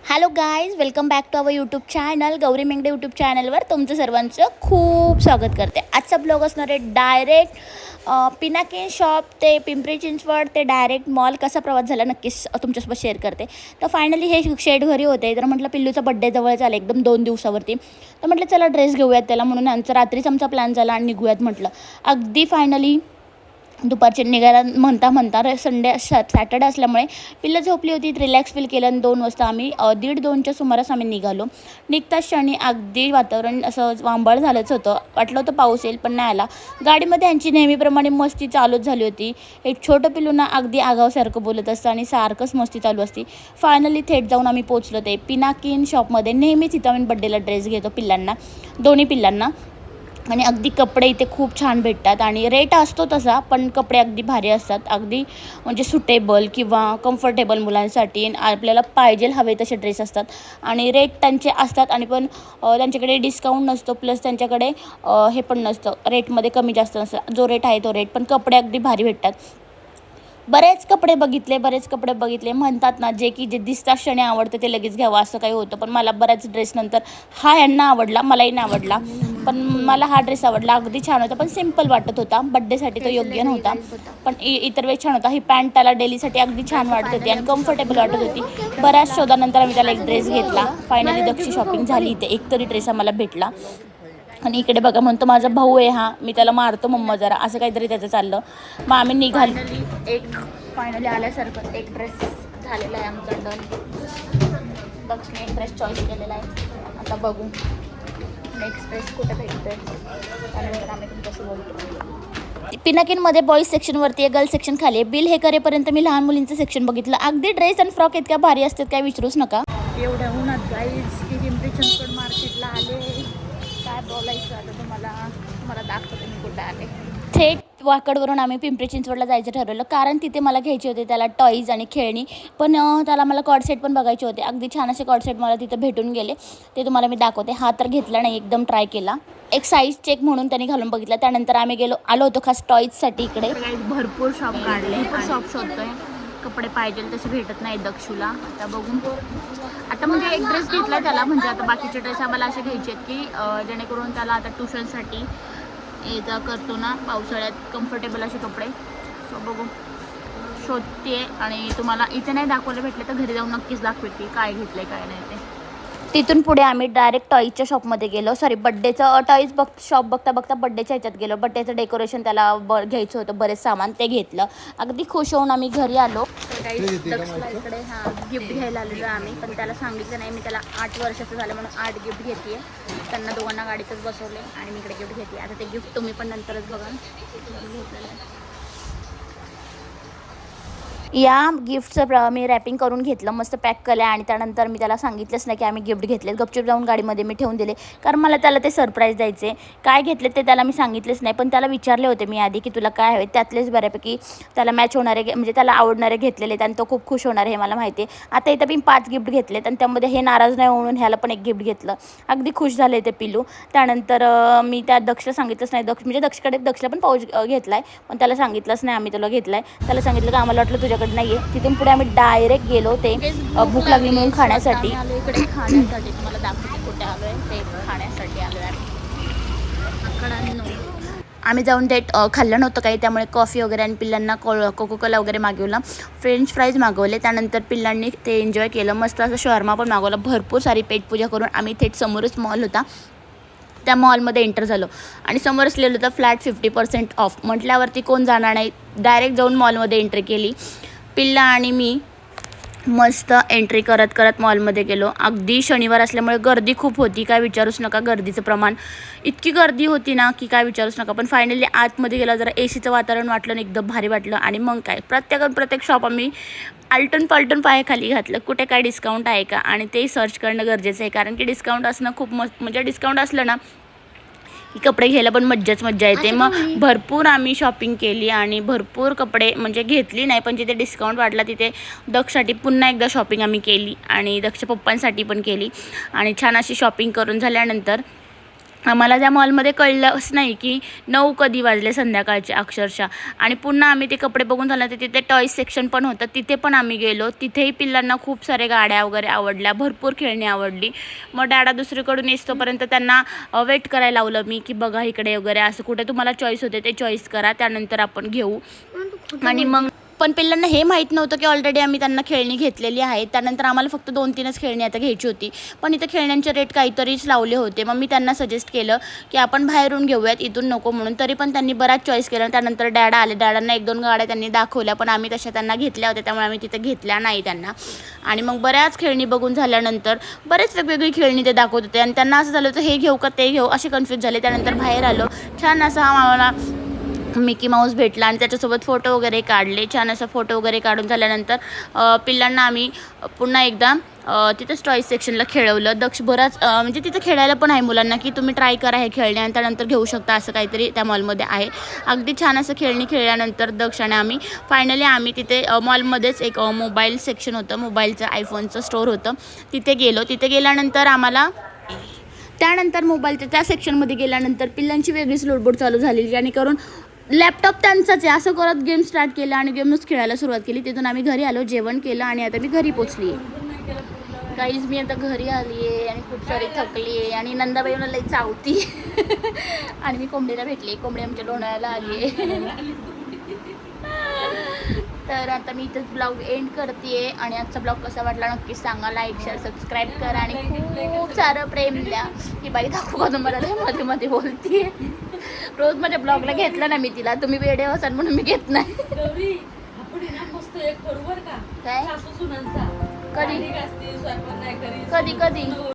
Hello guys, welcome back to our YouTube channel. Gauri Mengade YouTube चॅनलवर तुमचं सर्वांचं खूप स्वागत करते. आजचा ब्लॉग असणार आहे डायरेक्ट पिनाकिन शॉप ते पिंपरी चिंचवड ते डायरेक्ट मॉल. कसा प्रवास झाला नक्कीच तुमच्यासोबत शेअर करते. तर फायनली हे शेड घरी होते, तर म्हटलं पिल्लूचा बड्डे जवळ झाला एकदम 2 दिवसावरती. तर म्हटलं चला ड्रेस घेऊयात त्याला, म्हणून आमचा रात्रीच आमचा प्लॅन झाला आणि निघूयात म्हटलं. अगदी फायनली दुपारचे निघायला म्हणता सॅटर्डे असल्यामुळे पिल्लं झोपली होती, रिलॅक्स फील केलं आणि 2 वाजता आम्ही 1:30-2च्या सुमारास आम्ही निघालो. निघताच क्षणी अगदी वातावरण असं वांबळ झालंच होतं. वाटलं होतं पाऊस येईल, पण नाही आला. गाडीमध्ये यांची नेहमीप्रमाणे मस्ती चालूच झाली होती. एक छोटं पिल्लू ना अगदी आगावसारखं बोलत असतं आणि सारखंच मस्ती चालू असते. फायनली थेट जाऊन आम्ही पोचलो ते पिनाकिन शॉपमध्ये. नेहमीच इथं आम्ही बड्डेला ड्रेस घेतो पिल्लांना, दोन्ही पिल्लांना. आणि अगदी कपडे इथे खूप छान भेटतात आणि रेट असतो तसा, पण कपडे अगदी भारी असतात. अगदी म्हणजे सुटेबल किंवा कम्फर्टेबल मुलांसाठी आपल्याला पाहिजेल हवे तसे ड्रेस असतात आणि रेट त्यांचे असतात. आणि पण त्यांच्याकडे डिस्काउंट नसतो, प्लस त्यांच्याकडे हे पण नसतं, रेटमध्ये कमी जास्त नसतं. जो रेट आहे तो रेट, पण कपडे अगदी भारी भेटतात. बरेच कपडे बघितले. म्हणतात ना, जे दिसतात क्षणी आवडतं ते लगेच घ्यावं असं काही होतं. पण मला बऱ्याच ड्रेस नंतर हा यांना आवडला, मलाही नाही आवडला, पण मला हा ड्रेस आवडला. अगदी छान होता, पण सिम्पल वाटत होता. बड्डेसाठी तो योग्य नव्हता, पण इतर वेळेस छान होता. ही पॅन्ट त्याला डेलीसाठी अगदी छान वाटत होती आणि कम्फर्टेबल वाटत होती. बऱ्याच शोधानंतर आम्ही त्याला एक ड्रेस घेतला. फायनली दक्षी शॉपिंग झाली. इथे एकतरी ड्रेस आम्हाला भेटला. आणि इकडे बघा, म्हणतो माझा भाऊ आहे हा, मी त्याला मारतो मम्मा जरा, असं काहीतरी त्याचं चाललं. मग आम्ही फायनली आल्यासारखं एक ड्रेस झालेला आहे आमचा डन. दक्षिणे एक ड्रेस चॉईस केलेला आहे. आता बघू नेक्स्ट ड्रेस कुठे भेटतोय, त्यानंतर आम्ही तुमच्याशी बोलतो. पिनाकिनमध्ये बॉईज सेक्शनवरती आहे, गर्ल्स सेक्शन खाली आहे. बिल हे करेपर्यंत मी लहान मुलींचं सेक्शन बघितलं. अगदी ड्रेस आणि फ्रॉक इतक्या भारी असतात, काय विचारूच नका. एवढ्या उन्हात गाईज की पिंपरी चिंचवड मार्केटला आले. काय बोलायचं आता तुम्हाला दाखवते मी कुठे आले. थेट वाकडवरून आम्ही पिंपरी चिंचवडला जायचं ठरवलं, कारण तिथे मला घ्यायचे होते त्याला टॉईज आणि खेळणी. पण त्याला मला कॉर्डसेट पण बघायचे होते. अगदी छान असे कॉर्डसेट मला तिथे भेटून गेले, ते तुम्हाला मी दाखवते. हा तर घेतला नाही, एकदम ट्राय केला. एक साईज चेक म्हणून त्यांनी घालून बघितला. त्यानंतर आम्ही आलो होतो खास टॉईजसाठी. इकडे भरपूर शॉप काढले, भरपूर शॉप शोधतोय. कपडे पाहिजे तसे भेटत नाही दक्षूला. आता बघून आता म्हणजे एक ड्रेस घेतला त्याला, म्हणजे आता बाकीचे ड्रेस आम्हाला असे घ्यायचे आहेत की जेणेकरून त्याला आता ट्युशनसाठी ये जा करतो ना पावसाळ्यात, कम्फर्टेबल असे कपडे. सो बघू शोधते आणि तुम्हाला इथे नाही दाखवले भेटले तर घरी जाऊन नक्कीच दाखवेल की काय घेतलं काय नाही ते. तिथून पुढे आम्ही डायरेक्ट टॉईजच्या शॉपमध्ये गेलो. बड्डेचं टॉईज शॉप बघता बड्डेच्या ह्याच्यात गेलो. बड्डेचं डेकोरेशन त्याला घ्यायचं होतं, बरेच सामान ते घेतलं. अगदी खुश होऊन आम्ही घरी आलो. दक्षला इकडे गिफ्ट घ्यायला आलेलो आम्ही, पण त्याला सांगितलं नाही. मी त्याला 8 वर्षाचं झालं म्हणून 8 गिफ्ट घेते. त्यांना दोघांना गाडीतच बसवले आणि मी इकडे गिफ्ट घेते. आता ते गिफ्ट तुम्ही पण नंतरच बघा. या गिफ्टचं मी रॅपिंग करून घेतलं, मस्त पॅक केलं आणि त्यानंतर मी त्याला सांगितलंच नाही की आम्ही गिफ्ट घेतले. गपचूप जाऊन गाडीमध्ये मी ठेवून दिले, कारण मला त्याला ते सरप्राईज द्यायचे. काय घेतले ते त्याला मी सांगितलेच नाही, पण त्याला विचारले होते मी आधी की तुला काय हवे. त्यातलेच बऱ्यापैकी त्याला मॅच होणारे म्हणजे त्याला आवडणारे घेतलेले आणि तो खूप खुश होणार हे मला माहिती आहे. आता इथं मी 5 गिफ्ट घेतलेत आणि त्यामध्ये हे नाराज नाही म्हणून ह्याला पण एक गिफ्ट घेतलं. अगदी खुश झाले ते पिलू. त्यानंतर मी त्या दक्षला सांगितलंच नाही. म्हणजे दक्षला पण पाऊच घेतला आहे, पण त्याला सांगितलंच नाही आम्ही तुला घेतला आहे. त्याला सांगितलं की आम्हाला वाटलं तुझ्याकडे नाही आहे. तिथून पुढे आम्ही डायरेक्ट गेलो ते भूक लागली म्हणून खाण्यासाठी. इकडे खाण्यासाठी तुम्हाला दाखवते कुठे आलो आहे ते. खाण्यासाठी आलो आहे आम्ही. जाऊन ते खाल्लं नव्हतं काही, त्यामुळे कॉफी वगैरे आणि पिल्लांना कोकोकोला वगैरे मागवलं. फ्रेंच फ्राईज मागवले. त्यानंतर पिल्लांनी ते एन्जॉय केलं. मस्त असं शॉर्मा पण मागवला. भरपूर सारी पेटपूजा करून आम्ही थेट समोरच मॉल होता त्या मॉलमध्ये एंटर झालो आणि समोरच लिहिलं होतं फ्लॅट 50% ऑफ. म्हटल्यावरती कोण जाणार नाही, डायरेक्ट जाऊन मॉलमध्ये एंट्री केली. पिल्ला आणि मी मस्त एंट्री करत मॉलमध्ये गेलो. अगदी शनिवार असल्यामुळे गर्दी खूप होती, काय विचारूच नका. गर्दीचं प्रमाण इतकी गर्दी होती ना की काय विचारूच नका. पण फायनली आतमध्ये गेला, जरा एसीचं वातावरण वाटलं आणि एकदम भारी वाटलं. आणि मग काय प्रत्येक शॉप आम्ही आलटून पाय खाली घातलं, कुठे काय डिस्काउंट आहे का, आणि ते सर्च करणं गरजेचं आहे. कारण की डिस्काउंट असणं खूप म्हणजे डिस्काउंट असलं ना की कपडे घ्यायला पण मज्जा येते. मग भरपूर आम्ही शॉपिंग केली आणि भरपूर कपडे म्हणजे घेतली नाही, पण जिथे डिस्काउंट वाटला तिथे दक्षसाठी पुन्हा एकदा शॉपिंग आम्ही केली आणि दक्ष पप्पांसाठी पण केली. आणि छान अशी शॉपिंग करून झाल्यानंतर आम्हाला त्या मॉलमध्ये कळलंच नाही की 9 कधी वाजले संध्याकाळचे अक्षरशः. आणि पुन्हा आम्ही ते कपडे बघून झाल्यानंतर तिथे टॉयज सेक्शन पण होतं, तिथे पण आम्ही गेलो. तिथेही पिल्लांना खूप सारे गाड्या वगैरे आवडल्या, भरपूर खेळणी आवडली. मग डॅडा दुसरीकडून येईस्तोपर्यंत त्यांना वेट करायला लावलं मी की बघा इकडे वगैरे असं कुठे तुम्हाला चॉईस होते ते चॉईस करा, त्यानंतर आपण घेऊ. आणि मग पण पिल्लांना हे माहीत नव्हतं की ऑलरेडी आम्ही त्यांना खेळणी घेतलेली आहे. त्यानंतर आम्हाला फक्त 2-3च खेळणी आता घ्यायची होती. पण इथं खेळण्यांचे रेट काहीतरीच लावले होते. मग मी त्यांना सजेस्ट केलं की आपण बाहेरून घेऊयात, इथून नको म्हणून. तरी पण त्यांनी बराच चॉईस केला. त्यानंतर डॅडा आले, डॅडांना 1-2 गाड्या त्यांनी दाखवल्या, पण आम्ही तशा त्यांना घेतल्या होत्या, त्यामुळे आम्ही तिथं घेतल्या नाही त्यांना. आणि मग बऱ्याच खेळणी बघून झाल्यानंतर बरेच वेगवेगळी खेळणी ते दाखवत होते आणि त्यांना असं झालं होतं हे घेऊ का ते घेऊ, असे कन्फ्यूज झाले. त्यानंतर बाहेर आलो, छान असा आम्हाला मिकी माऊस भेटला आणि त्याच्यासोबत फोटो वगैरे काढले. छान असा फोटो वगैरे काढून झाल्यानंतर पिल्लांना आम्ही पुन्हा एकदा तिथंच टॉईज सेक्शनला खेळवलं. बराच म्हणजे तिथं खेळायला पण आहे मुलांना की तुम्ही ट्राय करा हे खेळणे आणि त्यानंतर घेऊ शकता, असं काहीतरी त्या मॉलमध्ये आहे. अगदी छान असं खेळणी खेळल्यानंतर आणि आम्ही फायनली तिथे मॉलमध्येच एक मोबाईल सेक्शन होतं, मोबाईलचं आयफोनचं स्टोअर होतं, तिथे गेलो. तिथे गेल्यानंतर आम्हाला त्यानंतर मोबाईलच्या त्या सेक्शनमध्ये गेल्यानंतर पिल्लांची वेगळीच लोडबोड चालू झाली, जेणेकरून लॅपटॉप त्यांचाच आहे असं करत गेम स्टार्ट केला आणि गेमच खेळायला सुरुवात केली. तिथून आम्ही घरी आलो, जेवण केलं आणि आता मी घरी पोचली आहे. काहीच मी आता घरी आली आहे आणि खूप सारी थकली आहे आणि नंदाबाईला लई चावती आणि मी कोंबडीला भेटली. कोंबडी आमच्या लोणावळ्याला आली आहे. तर आता मी इथंच ब्लॉग एंड करते आहे आणि आजचा ब्लॉग कसा वाटला नक्कीच सांगा. लाईक शेअर सबस्क्राईब करा आणि खूप सारं प्रेम द्या. ही बाई दाखवू का तुम्हाला, मध्ये मध्ये बोलते. रोज माझ्या ब्लॉगला घेतलं ना मी तिला, तुम्ही वेडे असाल म्हणून मी घेत नाही. काय कधी कधी कधी